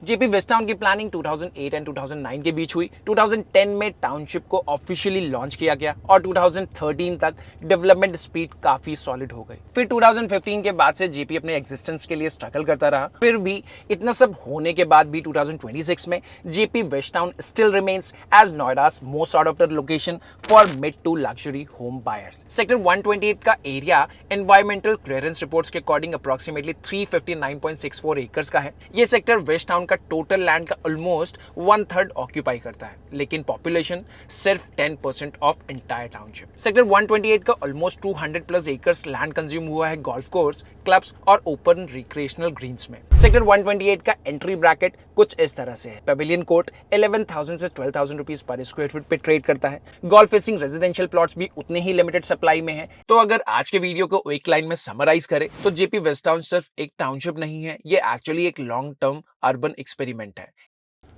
JP west town की planning 2008 and 2009 के बीच हुई। 2010 में टाउनशिप को ऑफिशियली लॉन्च किया गया और 2013 तक डेवलपमेंट स्पीड काफी सॉलिड हो गई। फिर 2015 के बाद से जेपी अपने एग्जिस्टेंस के लिए स्ट्रगल करता रहा। फिर भी इतना सब होने के बाद भी 2026 में JP west town still remains as नोएडा's most sought of the location for mid to luxury home buyers. Sector 128 का एरिया एनवायरमेंटल क्लियरेंस रिपोर्ट्स के अकॉर्डिंग अप्रोक्सीमेटली 359.64 एकर्स का है। ये सेक्टर वेस्ट टाउन का टोटल लैंड का ऑलमोस्ट 1/3 ऑक्यूपाई करता है, लेकिन पॉपुलेशन सिर्फ 10% ऑफ एंटायर टाउनशिप। सेक्टर 128 का ऑलमोस्ट 200+ एकर्स लैंड कंज्यूम हुआ है गोल्फ कोर्स, क्लब्स और ओपन रिक्रिएशनल ग्रीन्स में। सेक्टर 128 का एंट्री ब्रैकेट कुछ इस तरह से है। पेविलियन कोर्ट 11,000 से 12,000 रुपीज पर स्क्वायर फीट पे ट्रेड करता है। गोल्फ फेसिंग रेजिडेंशियल प्लॉट्स भी उतने ही लिमिटेड सप्लाई में है। तो अगर आज के वीडियो को एक लाइन में समराइज करें तो जेपी वेस्ट टाउन सिर्फ एक टाउनशिप नहीं है, ये एक्चुअली एक लॉन्ग टर्म अर्बन एक्सपेरिमेंट है।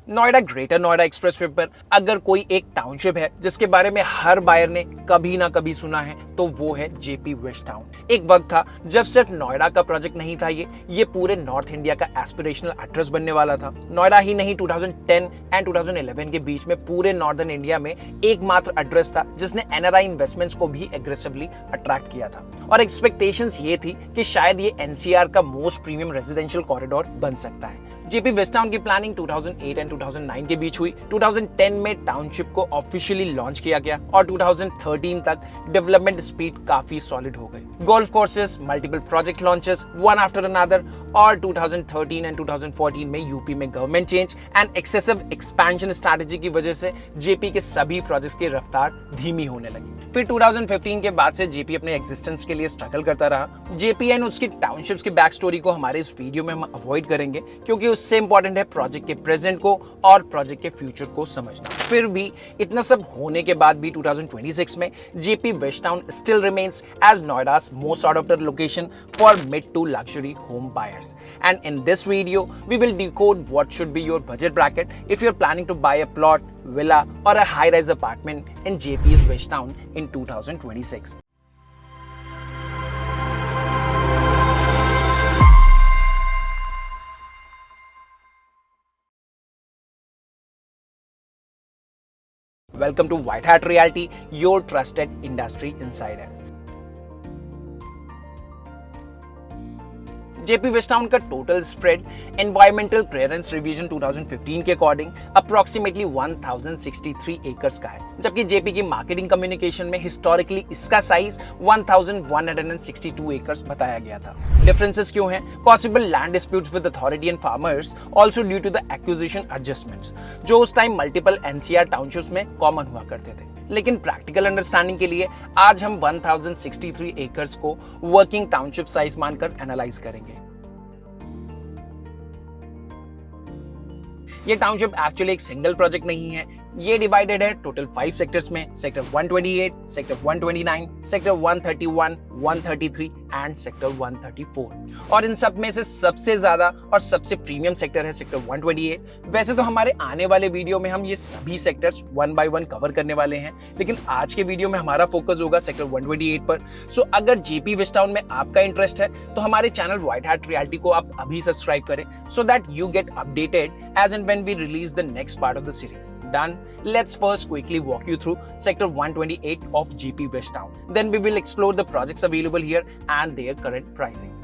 नोएडा ग्रेटर नोएडा एक्सप्रेसवे पर अगर कोई एक टाउनशिप है जिसके बारे में हर बायर ने कभी ना कभी सुना है तो वो है जेपी वेस्ट टाउन। एक वक्त था जब सिर्फ नोएडा का प्रोजेक्ट नहीं था, ये पूरे नॉर्थ इंडिया का एस्पिरेशनल एड्रेस बनने वाला था। नोएडा ही नहीं, 2010 एंड 2011 के बीच में पूरे नॉर्दर्न इंडिया में एकमात्र एड्रेस था जिसने एनआरआई इन्वेस्टमेंट्स को भी एग्रेसिवली अट्रैक्ट किया था। और एक्सपेक्टेशंस ये थी कि शायद ये एनसीआर का मोस्ट प्रीमियम रेजिडेंशियल कॉरिडोर बन सकता है। जेपी वेस्ट टाउन की प्लानिंग 2008 एंड 2009 के बीच हुई। 2010 में टाउनशिप को ऑफिशियली लॉन्च किया गया और 2013 तक डेवलपमेंट स्पीड काफी सॉलिड हो गई। Golf courses, multiple project launches one after another, और 2013 एंड 2014 में यूपी में government change and excessive expansion strategy की वजह से जेपी के सभी प्रोजेक्ट्स की रफ्तार धीमी होने लगी। फिर 2015 के बाद से जेपी अपने एग्जिस्टेंस के लिए स्ट्रगल करता रहा। जेपी एंड उसकी टाउनशिप्स की बैक स्टोरी को हमारे इस वीडियो में हम अवॉइड करेंगे क्योंकि उससे इंपॉर्टेंट है प्रोजेक्ट के प्रेजेंट को और प्रोजेक्ट के फ्यूचर को समझना। फिर भी इतना सब होने के बाद भी 2026 में JP west town still remains as नोएडा's most sought of the location for mid to luxury home buyers. And in this video, we will decode what should be your budget bracket if you're planning to buy a plot, villa or a high-rise apartment in JP's West Town in 2026. Welcome to White Hat Realty, your trusted industry insider. JP west town का total spread environmental clearance revision 2015 के according approximately 1063 acres का है, जबकि JP की marketing communication में historically इसका size 1162 acres बताया गया था। डिफरेंसेस क्यों हैं? Possible land disputes with authority and farmers, also due to the acquisition adjustments, जो उस टाइम मल्टीपल एनसीआर टाउनशिप्स में कॉमन हुआ करते थे। लेकिन प्रैक्टिकल अंडरस्टैंडिंग के लिए आज हम 1063 एकर्स को वर्किंग टाउनशिप साइज मानकर एनालाइज करेंगे। ये टाउनशिप एक्चुअली एक सिंगल प्रोजेक्ट नहीं है, ये डिवाइडेड है टोटल 5 सेक्टर्स में। Sector 128, sector 129, sector 131, 133 and sector 134। और इन सब में से सबसे ज्यादा और सबसे प्रीमियम सेक्टर है सेक्टर 128। वैसे तो हमारे आने वाले वीडियो में हम ये सभी सेक्टर्स 1 बाय 1 कवर करने वाले हैं, लेकिन आज के वीडियो में हमारा फोकस होगा सेक्टर 128 पर। सो अगर जेपी वेस्ट टाउन में आपका इंटरेस्ट है तो हमारे चैनल व्हाइट हैट रियलिटी को आप अभी सब्सक्राइब करें so that you get updated as and when we release the next part of the series. Done? Let's first quickly walk you through sector 128 of JP West Town. Then we will explore the projects available here and their current pricing.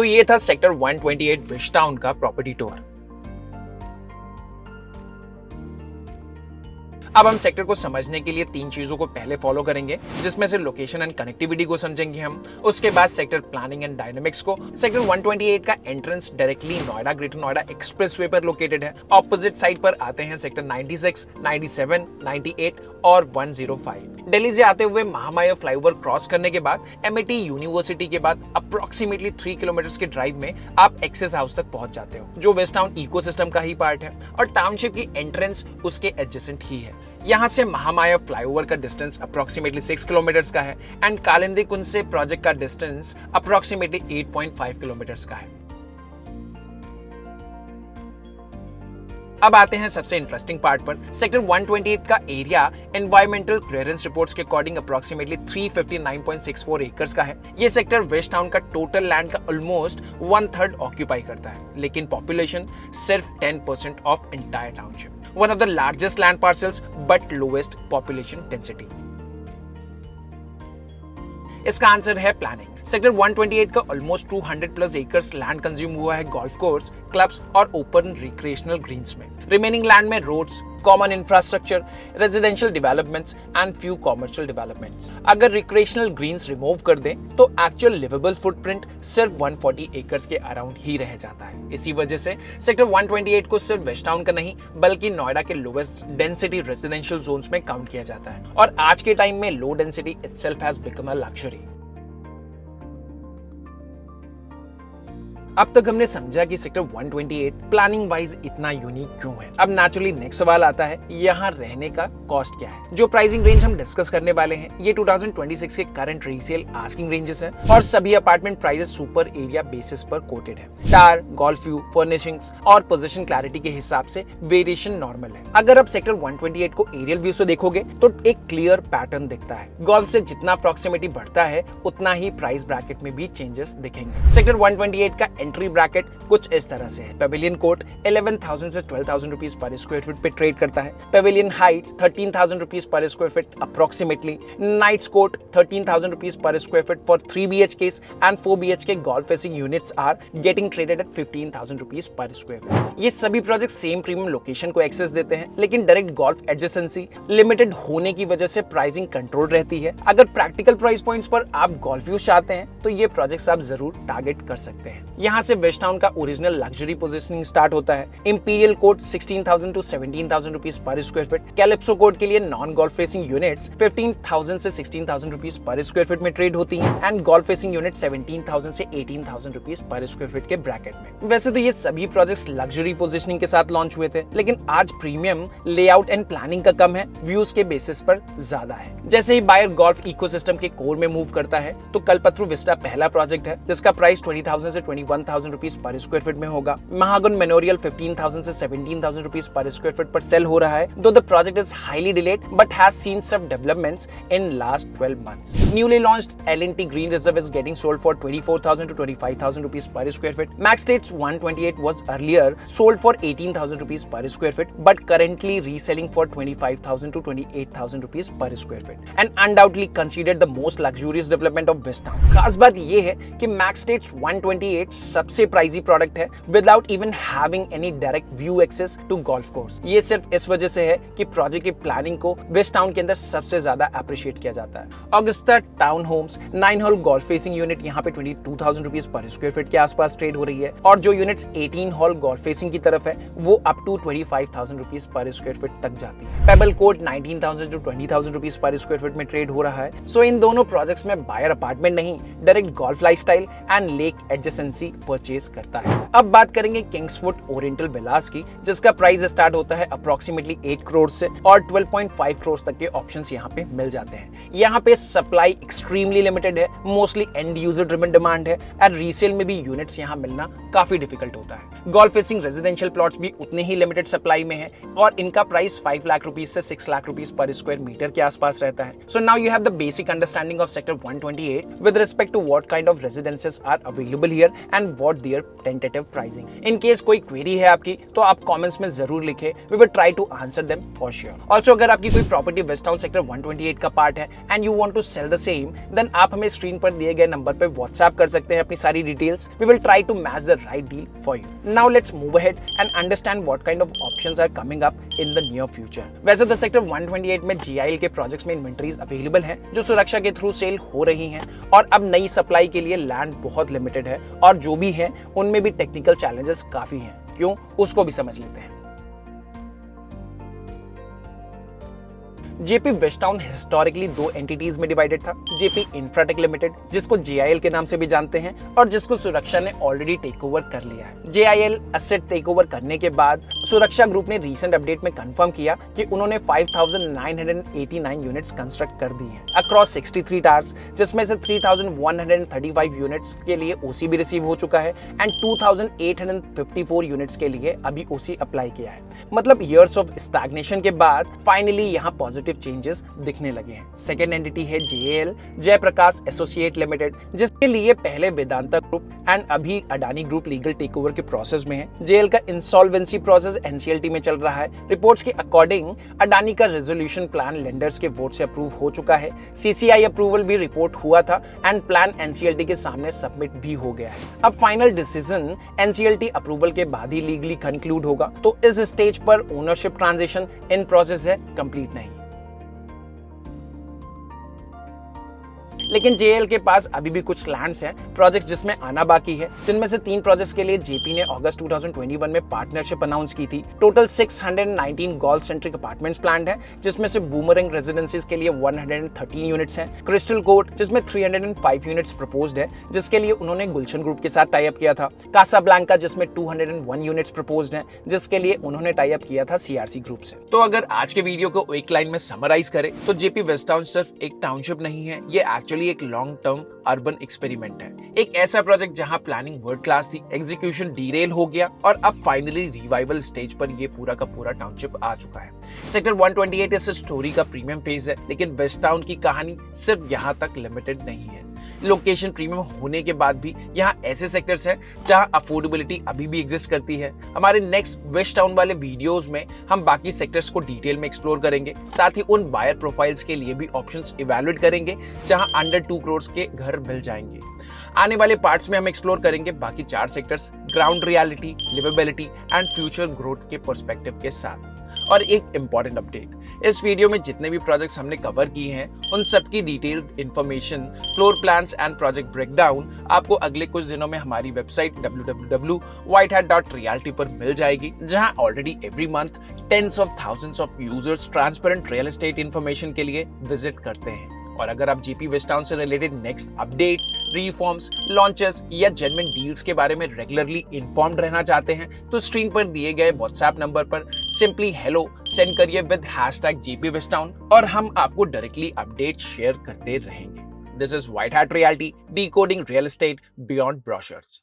ये था sector 128 wish town का property tour. अब हम sector को समझने के लिए 3 चीजों को पहले फॉलो करेंगे, जिसमें से लोकेशन एंड कनेक्टिविटी को समझेंगे हम, उसके बाद सेक्टर प्लानिंग एंड डायनामिक्स को। सेक्टर 128 का entrance directly Noida greater Noida expressway पर लोकेटेड है। ऑपोजिट साइड पर आते हैं सेक्टर 96, 97, 98 और 105। दिल्ली से आते हुए महामाया फ्लाईओवर क्रॉस करने के बाद MIT यूनिवर्सिटी के बाद अप्रोक्सीमेटली 3 किलोमीटर के ड्राइव में आप एक्सेस हाउस तक पहुंच जाते हो, जो वेस्ट टाउन इकोसिस्टम का ही पार्ट है और टाउनशिप की एंट्रेंस उसके एडजेसेंट ही है। यहाँ से महामाया फ्लाईओवर का डिस्टेंस अप्रोक्सीमेटली 6 किलोमीटर का है एंड कालिंदी कुंज से प्रोजेक्ट का डिस्टेंस अप्रोक्सीमेटली 8.5 किलोमीटर का है। अब आते हैं सबसे इंटरेस्टिंग पार्ट पर। सेक्टर 128 का एरिया एनवायरमेंटल क्लियरेंस रिपोर्ट्स के अकॉर्डिंग अप्रोक्सीमेटली 359.64 एकर्स का है। ये सेक्टर वेस्ट टाउन का टोटल लैंड का ऑलमोस्ट 1/3 ऑक्यूपाई करता है, लेकिन पॉपुलेशन सिर्फ 10% of entire township. One of the largest land parcels but lowest population density. इसका आंसर है प्लानिंग। सेक्टर 128 का almost 200 plus acres land consume हुआ है गोल्फ कोर्स, क्लब्स और ओपन रिक्रिएशनल ग्रीन्स में। रिमेनिंग लैंड में roads, common infrastructure, residential developments and few commercial developments. अगर recreational greens remove कर दें तो एक्चुअल लिवेबल फुटप्रिंट सिर्फ 140 एकर्स के अराउंड ही रह जाता है। इसी वजह से सेक्टर 128 को सिर्फ वेस्ट टाउन का नहीं बल्कि नोएडा के लोएस्ट डेंसिटी रेजिडेंशियल जोन्स में काउंट किया जाता है और आज के टाइम में low density itself has become a luxury. अब तक हमने समझा कि सेक्टर 128 प्लानिंग वाइज इतना यूनिक क्यों है। अब नेचुरली नेक्स्ट सवाल आता है, यहाँ रहने का कॉस्ट क्या है। जो प्राइसिंग रेंज हम डिस्कस करने वाले हैं ये 2026 के करंट रीसेल आस्किंग रेंजेस हैं और सभी apartment prices super area basis पर कोटेड है। टायर, गोल्फ व्यू, फर्निशिंग्स और पोजीशन क्लैरिटी के हिसाब से वेरिएशन नॉर्मल है। अगर आप सेक्टर 128 को एरियल व्यू से देखोगे तो एक क्लियर पैटर्न दिखता है। गोल्फ से जितना प्रॉक्सिमिटी बढ़ता है उतना ही प्राइस ब्रैकेट में भी चेंजेस दिखेंगे। सेक्टर 128 का एंट्री ब्रैकेट कुछ इस तरह से है। पेविलियन कोर्ट 11,000 से 12,000 रुपीज पर स्क्वायर फीट पे ट्रेड करता है। Pavilion Heights 13,000 rupees per square feet approximately. Knights Court 13,000 rupees per square feet for 3 BHK and 4 BHK golf facing units are getting traded at 15,000 rupees per square feet. ये सभी project same premium location को access देते हैं, लेकिन direct golf adjacency limited होने की वजह से प्राइसिंग कंट्रोल रहती है। अगर प्रैक्टिकल प्राइस पॉइंट्स पर आप गोल्फ व्यू चाहते हैं तो ये प्रोजेक्ट्स आप जरूर टारगेट कर सकते हैं। यहाँ से वेस्ट टाउन का ओरिजिनल लग्जरी पोजीशनिंग स्टार्ट होता है। Imperial court 16,000 to 17,000 rupees per square feet. Calypso court के लिए नॉन गोल्फ फेसिंग यूनिट्स 15,000 से 16,000 रुपीज पर स्क्वायर फीट में ट्रेड होती हैं एंड गोल्फ फेसिंग यूनिट 17,000 से 18,000 रुपीज पर स्क्वायर फीट के ब्रैकेट में। वैसे तो ये सभी प्रोजेक्ट्स लग्जरी पोजीशनिंग के साथ लॉन्च हुए थे, लेकिन आज प्रीमियम लेआउट एंड प्लानिंग का कम है, व्यूज के बेसिस पर ज्यादा है। जैसे ही बायर गोल्फ इकोसिस्टम के कोर में मूव करता है तो कल्पत्रु विस्टा पहला प्रोजेक्ट है जिसका प्राइस 20,000 से 21,000 रुपीज पर स्क्वायर फीट में होगा। महागुन मेमोरियल 15,000 से 17,000 रुपीज पर स्क्वायर फीट पर सेल हो रहा है। Though the project is highly delayed but has seen some developments in last 12 months. Newly launched L&T Green Reserve is getting sold for 24,000 to 25,000 rupees per square feet. Max States 128 was earlier sold for 18,000 rupees per square feet, but currently reselling for 25,000 to 28,000 rupees per square feet, and undoubtedly considered the most luxurious development of West Town. खास बात ये है कि Max States 128 सबसे pricey product है without even having any direct view access to golf course. ये सिर्फ इस वजह से है कि प्रोजेक्ट की प्लानिंग को वेस्ट टाउन के अंदर सबसे ज्यादा अप्रिशिएट किया जाता है। Augusta town homes 9 hole golf facing unit यहाँ पे 22,000 रुपीज पर स्क्वायर फीट के आसपास ट्रेड हो रही है और जो यूनिट्स 18 होल गोल्फ फेसिंग की तरफ है वो up to 25,000 rupees per square feet तक जाती है। Pebble court 19,000 to 20,000 rupees per square feet में ट्रेड हो रहा है। सो इन दोनों प्रोजेक्ट्स में बायर अपार्टमेंट नहीं direct golf lifestyle and lake adjacency purchase करता है। अब बात करेंगे किंग्सवुड ओरिएंटल विलास की, जिसका प्राइस स्टार्ट होता है अप्रोक्सीमेटली 8 करोड़ से और 12.5 करोड़ तक के ऑप्शंस यहाँ पे मिल जाते हैं। यहाँ पे सप्लाई एक्सट्रीमली लिमिटेड है, mostly and user driven demand है और रीसेल में भी यूनिट्स यहाँ मिलना काफी डिफिकल्ट होता है। गोल्फ फेसिंग रेजिडेंशियल प्लॉट्स भी उतने ही लिमिटेड सप्लाई में है और इनका प्राइस 5 लाख रुपीज से 6 lakh rupees per square meter के आसपास रहता है। So now you have the basic understanding of sector 128 with respect to what kind of residences are available here and and what their tentative pricing. In case कोई query है आपकी तो आप comments में जरूर लिखें, we will try to answer them for sure. Also अगर आपकी कोई प्रॉपर्टी वेस्ट टाउन सेक्टर 128 का पार्ट है and you want to sell the same, then आप हमें स्क्रीन पर दिए गए नंबर पे व्हाट्सएप कर सकते हैं अपनी सारी details. We will try to match the right deal for you. Now let's move ahead and understand what kind of options are coming up in the near future. वैसे द सेक्टर 128 में GIL के projects में inventories available हैं जो सुरक्षा के through cell हो रही हैं, और अब नई सप्लाई के लिए लैंड बहुत लिमिटेड है, और जो भी है उनमें भी टेक्निकल चैलेंजेस काफी हैं। क्यों, उसको भी समझ लेते हैं। जेपी वेस्ट टाउन हिस्टोरिकली दो एंटिटीज में डिवाइडेड था, जेपी इंफ्राटेक लिमिटेड जिसको JIL के नाम से भी जानते हैं, और जिसको सुरक्षा ने ऑलरेडी टेक ओवर कर लिया है। JIL एसेट टेक ओवर करने के बाद सुरक्षा ग्रुप ने रीसेंट अपडेट में कंफर्म किया कि उन्होंने 5,989 यूनिट्स कंस्ट्रक्ट कर दी हैं अक्रॉस 63 टावर्स, जिसमें से 3,135 यूनिट्स के लिए OC भी रिसीव हो चुका है एंड 2,854 यूनिट्स के लिए अभी OC अप्लाई किया है। मतलब ईयर्स ऑफ स्टैग्नेशन के बाद फाइनली यहाँ पॉजिटिव चेंजेस दिखने लगे हैं। सेकेंड एंटिटी है JAL, जयप्रकाश एसोसिएट लिमिटेड, जिसके लिए पहले वेदांता ग्रुप एंड अभी Adani group legal take over के प्रोसेस में है। JAL का इंसॉल्वेंसी प्रोसेस NCLT में चल रहा है। रिपोर्ट्स के अकॉर्डिंग अडानी का रेजोल्यूशन प्लान लेंडर्स के वोट से अप्रूव हो चुका है। CCI अप्रूवल भी रिपोर्ट हुआ था एंड प्लान NCLT के सामने सबमिट भी हो गया है। अब फाइनल डिसीजन NCLT अप्रूवल के बाद ही लीगली कंक्लूड होगा, तो इस स्टेज पर ओनरशिप ट्रांजिशन इन प्रोसेस है, कंप्लीट नहीं। लेकिन JAL के पास अभी भी कुछ लैंड्स हैं, प्रोजेक्ट्स जिसमें आना बाकी है, जिनमें से 3 प्रोजेक्ट्स के लिए JP ने अगस्त 2021 में पार्टनरशिप अनाउंस की थी। Total 619 golf centric apartments planned है, जिसमें से बूमरैंग रेजिडेंसीज के लिए 113 यूनिट्स हैं, क्रिस्टल कोर्ट जिसमें 305 यूनिट्स प्रपोज्ड है, जिसके लिए उन्होंने गुलशन ग्रुप के साथ टाई अप किया था, कासाब्लांका जिसमें 201 यूनिट्स प्रपोज्ड हैं, जिसके लिए उन्होंने टाई अप किया था CRC ग्रुप से। तो अगर आज के वीडियो को एक लाइन में समराइज करें तो JP वेस्ट टाउन सिर्फ एक टाउनशिप नहीं है, ये एक्चुअली एक लॉन्ग टर्म अर्बन एक्सपेरिमेंट है। एक ऐसा प्रोजेक्ट जहां प्लानिंग वर्ल्ड क्लास थी, एग्जीक्यूशन डीरेल हो गया, और अब फाइनली रिवाइवल स्टेज पर ये पूरा का पूरा टाउनशिप आ चुका है। सेक्टर 128 इस स्टोरी का प्रीमियम फेज है, लेकिन वेस्ट टाउन की कहानी सिर्फ यहाँ तक लिमिटेड नहीं है। लोकेशन प्रीमियम होने के बाद भी यहाँ ऐसे सेक्टर्स हैं जहां अफोर्डेबिलिटी अभी भी एग्जिस्ट करती है। हमारे नेक्स्ट वेस्ट टाउन वाले वीडियोस में हम बाकी सेक्टर्स को डिटेल में एक्सप्लोर करेंगे, साथ ही उन बायर प्रोफाइल्स के लिए भी ऑप्शंस इवैल्यूएट करेंगे जहां अंडर 2 करोड़ के घर मिल जाएंगे। आने वाले पार्ट्स में हम एक्सप्लोर करेंगे बाकी 4 sectors ground reality, liveability and future growth के पर्सपेक्टिव के साथ। और एक इंपॉर्टेंट अपडेट, इस वीडियो में जितने भी प्रोजेक्ट्स हमने कवर किए हैं उन सबकी detailed information, floor plans and project breakdown आपको अगले कुछ दिनों में हमारी वेबसाइट www.whitehat.realty पर मिल जाएगी, जहां already every month tens of thousands of users transparent real estate information के लिए विजिट करते हैं। और अगर आप JP वेस्ट टाउन से related next updates, reforms, launches या जेन्युइन डील्स के बारे में रेगुलरली इन्फॉर्म्ड रहना चाहते हैं तो स्क्रीन पर दिए गए व्हाट्सएप नंबर पर सिंपली हेलो सेंड करिए विद #JP वेस्ट टाउन, और हम आपको डायरेक्टली अपडेट शेयर करते रहेंगे। This is white hat reality, decoding real estate beyond brochures.